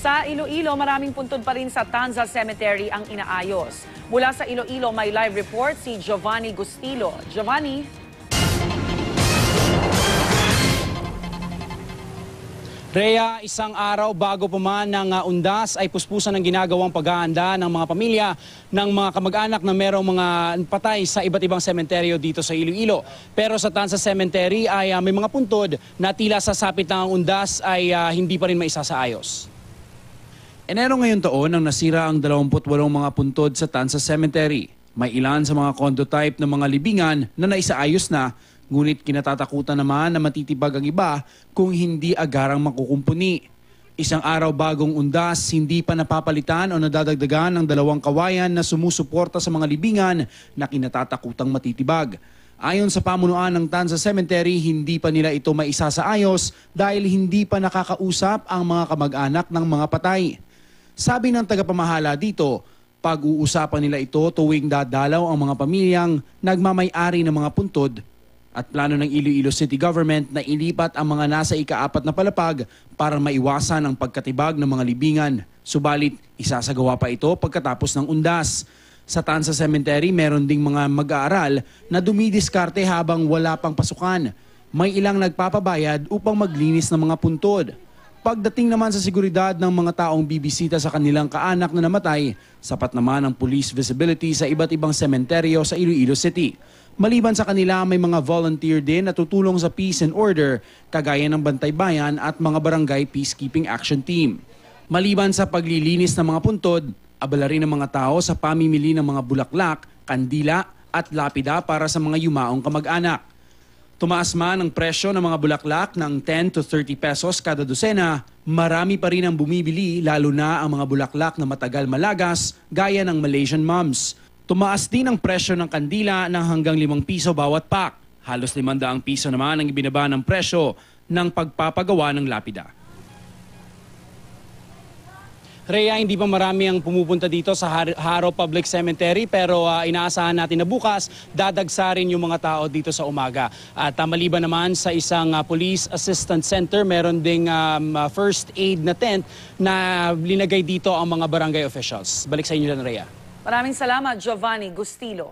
Sa Iloilo, maraming puntod pa rin sa Tanza Cemetery ang inaayos. Mula sa Iloilo, may live report si Giovanni Gustilo. Giovanni? Rhea, isang araw bago pa man ng undas ay puspusan ng ginagawang paghahanda ng mga pamilya ng mga kamag-anak na merong mga patay sa iba't ibang sementeryo dito sa Iloilo. Pero sa Tanza Cemetery ay may mga puntod na tila sa sapit ng undas ay hindi pa rin maisasaayos. Enero ngayon taon nang nasira ang 28 mga puntod sa Tanza Cemetery. May ilan sa mga condo type ng mga libingan na naisaayos na, ngunit kinatatakutan naman na matitibag ang iba kung hindi agarang makukumpuni. Isang araw bagong undas, hindi pa napapalitan o nadadagdagan ng 2 kawayan na sumusuporta sa mga libingan na kinatatakutang matitibag. Ayon sa pamunuan ng Tanza Cemetery, hindi pa nila ito maisasaayos dahil hindi pa nakakausap ang mga kamag-anak ng mga patay. Sabi ng tagapamahala dito, pag-uusapan nila ito tuwing dadalaw ang mga pamilyang nagmamay-ari ng mga puntod at plano ng Iloilo City Government na ilipat ang mga nasa ika-4 na palapag para maiwasan ang pagkatibag ng mga libingan. Subalit, isasagawa pa ito pagkatapos ng undas. Sa Tanza Cemetery, meron ding mga mag-aaral na dumidiskarte habang wala pang pasukan. May ilang nagpapabayad upang maglinis ng mga puntod. Pagdating naman sa seguridad ng mga taong bibisita sa kanilang kaanak na namatay, sapat naman ang police visibility sa iba't ibang sementeryo sa Iloilo City. Maliban sa kanila, may mga volunteer din na tutulong sa peace and order, kagaya ng Bantay Bayan at mga barangay peacekeeping action team. Maliban sa paglilinis ng mga puntod, abala rin ng mga tao sa pamimili ng mga bulaklak, kandila at lapida para sa mga yumaong kamag-anak. Tumaas man ang presyo ng mga bulaklak ng 10 to 30 pesos kada dosena, marami pa rin ang bumibili, lalo na ang mga bulaklak na matagal malagas gaya ng Malaysian mums. Tumaas din ang presyo ng kandila ng hanggang 5 piso bawat pack. Halos 500 piso naman ang ibinaba ng presyo ng pagpapagawa ng lapida. Rhea, hindi pa marami ang pumupunta dito sa Haro Public Cemetery pero inaasahan natin na bukas dadagsa rin yung mga tao dito sa umaga. At maliban naman sa isang police assistance center, meron ding first aid na tent na linagay dito ang mga barangay officials. Balik sa inyo lang, Rhea. Maraming salamat, Giovanni Gustilo.